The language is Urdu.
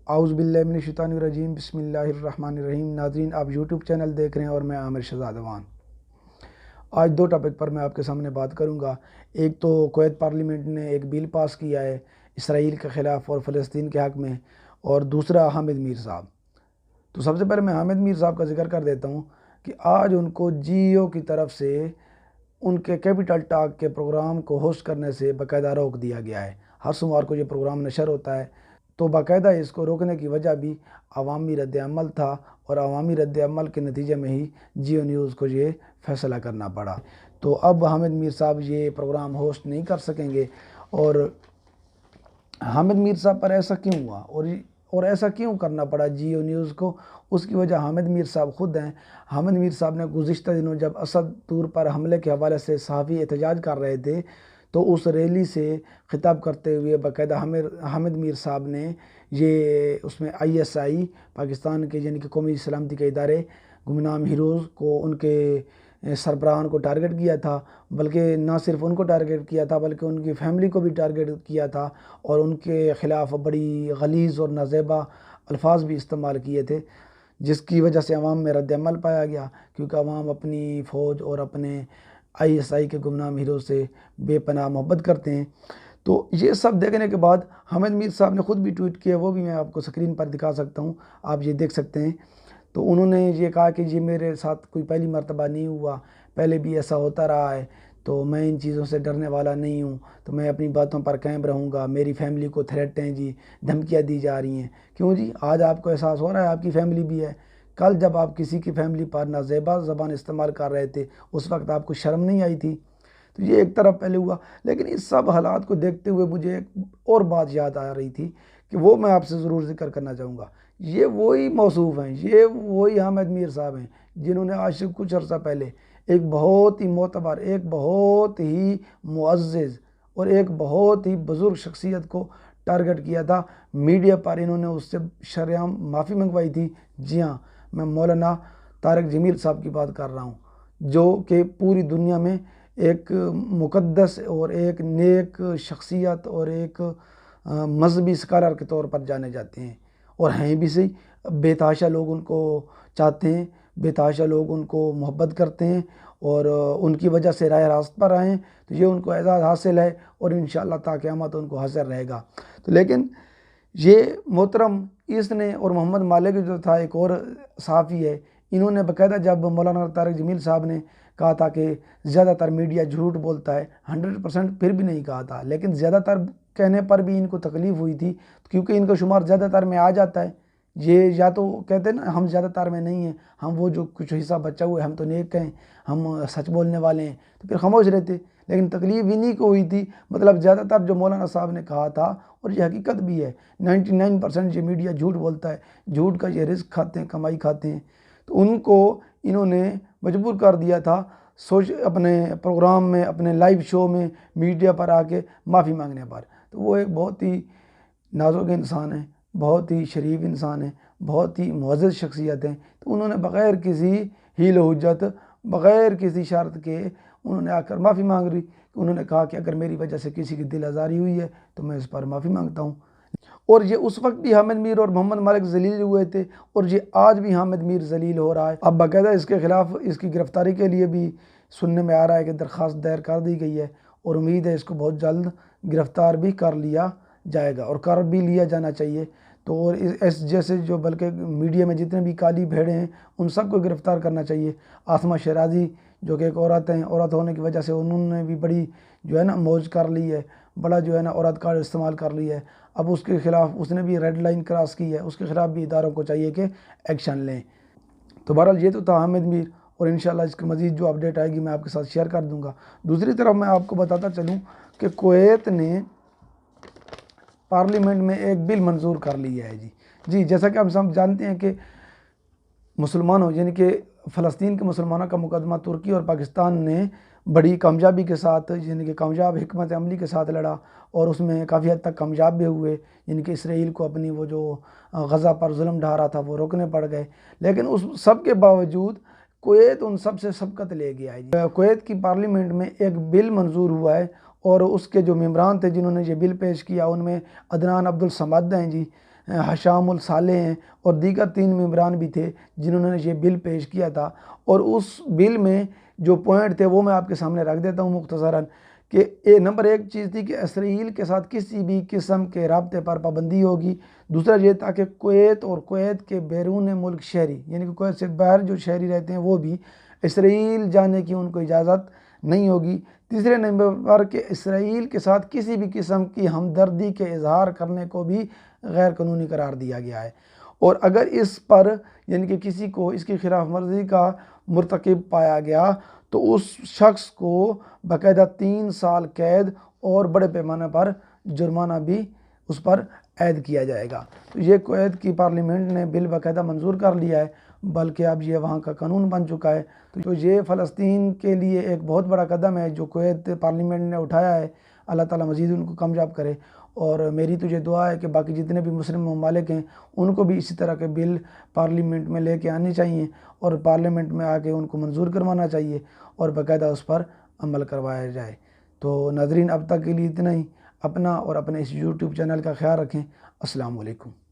اعوذ باللہ من الشیطان الرجیم، بسم اللہ الرحمن الرحیم۔ ناظرین، آپ یوٹیوب چینل دیکھ رہے ہیں اور میں عامر شہزادوان۔ آج دو ٹاپک پر میں آپ کے سامنے بات کروں گا۔ ایک تو کویت پارلیمنٹ نے ایک بل پاس کیا ہے اسرائیل کے خلاف اور فلسطین کے حق میں، اور دوسرا حامد میر صاحب۔ تو سب سے پہلے میں حامد میر صاحب کا ذکر کر دیتا ہوں کہ آج ان کو جیو کی طرف سے ان کے کیپٹل ٹاک کے پروگرام کو ہوسٹ کرنے سے باقاعدہ روک دیا گیا ہے۔ ہر سوموار کو یہ پروگرام نشر ہوتا ہے، تو باقاعدہ اس کو روکنے کی وجہ بھی عوامی رد عمل تھا، اور عوامی رد عمل کے نتیجے میں ہی جیو نیوز کو یہ فیصلہ کرنا پڑا۔ تو اب حامد میر صاحب یہ پروگرام ہوسٹ نہیں کر سکیں گے۔ اور حامد میر صاحب پر ایسا کیوں ہوا اور ایسا کیوں کرنا پڑا جیو نیوز کو؟ اس کی وجہ حامد میر صاحب خود ہیں۔ حامد میر صاحب نے گزشتہ دنوں جب اسد طور پر حملے کے حوالے سے صحافی احتجاج کر رہے تھے، تو اس ریلی سے خطاب کرتے ہوئے باقاعدہ حامد میر صاحب نے اس میں ISI پاکستان کے یعنی کہ قومی سلامتی کے ادارے گمنام ہیروز کو، ان کے سربراہان کو ٹارگٹ کیا تھا، بلکہ نہ صرف ان کو ٹارگٹ کیا تھا بلکہ ان کی فیملی کو بھی ٹارگٹ کیا تھا، اور ان کے خلاف بڑی غلیظ اور نازیبا الفاظ بھی استعمال کیے تھے، جس کی وجہ سے عوام میں رد عمل پایا گیا، کیونکہ عوام اپنی فوج اور اپنے ISI کے گمنام ہیروز سے بے پناہ محبت کرتے ہیں۔ تو یہ سب دیکھنے کے بعد حامد میر صاحب نے خود بھی ٹویٹ کیا، وہ بھی میں آپ کو سکرین پر دکھا سکتا ہوں، آپ یہ دیکھ سکتے ہیں۔ تو انہوں نے یہ کہا کہ یہ میرے ساتھ کوئی پہلی مرتبہ نہیں ہوا، پہلے بھی ایسا ہوتا رہا ہے، تو میں ان چیزوں سے ڈرنے والا نہیں ہوں، تو میں اپنی باتوں پر قائم رہوں گا۔ میری فیملی کو تھریٹ ہیں جی، دھمکیاں دی جا رہی ہیں۔ کیوں جی؟ آج آپ کو احساس ہو رہا ہے آپ کی فیملی بھی ہے؟ کل جب آپ کسی کی فیملی پر نازیبا زبان استعمال کر رہے تھے، اس وقت آپ کو شرم نہیں آئی تھی؟ تو یہ ایک طرف پہلے ہوا، لیکن اس سب حالات کو دیکھتے ہوئے مجھے ایک اور بات یاد آ رہی تھی کہ وہ میں آپ سے ضرور ذکر کرنا چاہوں گا۔ یہ وہی موصوف ہیں، یہ وہی حامد میر صاحب ہیں جنہوں نے آج سے کچھ عرصہ پہلے ایک بہت ہی معتبر، ایک بہت ہی معزز اور ایک بہت ہی بزرگ شخصیت کو ٹارگٹ کیا تھا میڈیا پر۔ انہوں نے اس سے شرعام معافی منگوائی تھی۔ جی ہاں، میں مولانا طارق جمیل صاحب کی بات کر رہا ہوں، جو کہ پوری دنیا میں ایک مقدس اور ایک نیک شخصیت اور ایک مذہبی اسکالر کے طور پر جانے جاتے ہیں، اور ہیں بھی صحیح۔ بے تحاشا لوگ ان کو چاہتے ہیں، بے تحاشا لوگ ان کو محبت کرتے ہیں، اور ان کی وجہ سے راہ راست پر آئے ہیں، تو یہ ان کو اعزاز حاصل ہے، اور انشاءاللہ تا قیامت ان کو حاصل رہے گا۔ تو لیکن یہ محترم اس نے اور محمد مالک جو تھا ایک اور صحافی ہے، انہوں نے باقاعدہ جب مولانا طارق جمیل صاحب نے کہا تھا کہ زیادہ تر میڈیا جھوٹ بولتا ہے، 100% پھر بھی نہیں کہا تھا، لیکن زیادہ تر کہنے پر بھی ان کو تکلیف ہوئی تھی، کیونکہ ان کا شمار زیادہ تر میں آ جاتا ہے۔ یہ یا تو کہتے ہیں نا ہم زیادہ تر میں نہیں ہیں، ہم وہ جو کچھ حصہ بچا ہوا ہے، ہم تو نیک ہیں، ہم سچ بولنے والے ہیں، تو پھر خاموش رہتے۔ لیکن تکلیف انہی کو ہوئی تھی، مطلب زیادہ تر جو مولانا صاحب نے کہا تھا، اور یہ حقیقت بھی ہے، 99% یہ میڈیا جھوٹ بولتا ہے، جھوٹ کا یہ رزق کھاتے ہیں، کمائی کھاتے ہیں۔ تو ان کو انہوں نے مجبور کر دیا تھا اپنے پروگرام میں، اپنے لائیو شو میں میڈیا پر آ کے معافی مانگنے پر۔ تو وہ ایک بہت ہی نازک انسان ہے، بہت ہی شریف انسان ہے، بہت ہی معزز شخصیت ہیں، تو انہوں نے بغیر کسی حیل و حجت، بغیر کسی شرط کے انہوں نے آ کر معافی مانگ لی۔ انہوں نے کہا کہ اگر میری وجہ سے کسی کی دل آزاری ہوئی ہے تو میں اس پر معافی مانگتا ہوں۔ اور یہ اس وقت بھی حامد میر اور محمد مالک ذلیل ہوئے تھے، اور یہ آج بھی حامد میر ذلیل ہو رہا ہے۔ اب باقاعدہ اس کے خلاف اس کی گرفتاری کے لیے بھی سننے میں آ رہا ہے کہ درخواست دائر کر دی گئی ہے، اور امید ہے اس کو بہت جلد گرفتار بھی کر لیا جائے گا، اور کر بھی لیا جانا چاہیے۔ تو اور اس جیسے جو بلکہ میڈیا میں جتنے بھی کالی بھیڑیں ہیں ان سب کو گرفتار کرنا چاہیے۔ آسمہ شیرازی جو کہ ایک عورت ہیں، عورت ہونے کی وجہ سے انہوں نے بھی بڑی جو ہے نا موج کر لی ہے، بڑا جو ہے نا عورت کارڈ استعمال کر لی ہے۔ اب اس کے خلاف اس نے بھی ریڈ لائن کراس کی ہے، اس کے خلاف بھی اداروں کو چاہیے کہ ایکشن لیں۔ تو بہرحال یہ تو تھا حامد میر، اور انشاءاللہ اس کی مزید جو اپڈیٹ آئے گی میں آپ کے ساتھ شیئر کر دوں گا۔ دوسری طرف میں آپ کو بتاتا چلوں کہ کویت نے پارلیمنٹ میں ایک بل منظور کر لیا ہے جی جیسا کہ ہم سب جانتے ہیں کہ مسلمانوں یعنی کہ فلسطین کے مسلمانوں کا مقدمہ ترکی اور پاکستان نے بڑی کامیابی کے ساتھ، یعنی کہ کامیاب حکمت عملی کے ساتھ لڑا، اور اس میں کافی حد تک کامیاب بھی ہوئے، یعنی کہ اسرائیل کو اپنی وہ جو غزہ پر ظلم ڈھا رہا تھا وہ روکنے پڑ گئے۔ لیکن اس سب کے باوجود کویت ان سب سے سبقت لے گیا ہے۔ کویت کی پارلیمنٹ میں ایک بل منظور ہوا ہے، اور اس کے جو ممبران تھے جنہوں نے یہ بل پیش کیا ان میں عدنان عبد الصمد ہیں جی، حشام صالح ہیں اور دیگر 3 ممبران بھی تھے جنہوں نے یہ بل پیش کیا تھا، اور اس بل میں جو پوائنٹ تھے وہ میں آپ کے سامنے رکھ دیتا ہوں مختصراً کہ نمبر 1 چیز تھی کہ اسرائیل کے ساتھ کسی بھی قسم کے رابطے پر پابندی ہوگی۔ دوسرا یہ تھا کہ کویت اور کویت کے بیرون ملک شہری، یعنی کہ کویت سے باہر جو شہری رہتے ہیں وہ بھی اسرائیل جانے کی ان کو اجازت نہیں ہوگی۔ تیسرے نمبر پر کہ اسرائیل کے ساتھ کسی بھی قسم کی ہمدردی کے اظہار کرنے کو بھی غیر قانونی قرار دیا گیا ہے، اور اگر اس پر یعنی کہ کسی کو اس کی خلاف ورزی کا مرتکب پایا گیا تو اس شخص کو باقاعدہ 3 سال قید اور بڑے پیمانے پر جرمانہ بھی اس پر عائد کیا جائے گا۔ تو یہ کویت کی پارلیمنٹ نے بل باقاعدہ منظور کر لیا ہے، بلکہ اب یہ وہاں کا قانون بن چکا ہے۔ تو یہ فلسطین کے لیے ایک بہت بڑا قدم ہے جو کویت پارلیمنٹ نے اٹھایا ہے۔ اللہ تعالیٰ مزید ان کو کامیاب کرے، اور میری تو یہ دعا ہے کہ باقی جتنے بھی مسلم ممالک ہیں ان کو بھی اسی طرح کے بل پارلیمنٹ میں لے کے آنے چاہیے، اور پارلیمنٹ میں آ کے ان کو منظور کروانا چاہیے اور باقاعدہ اس پر عمل کروایا جائے۔ تو ناظرین، اب تک کے لیے اتنا ہی۔ اپنا اور اپنے اس یوٹیوب چینل کا خیال رکھیں۔ السلام علیکم۔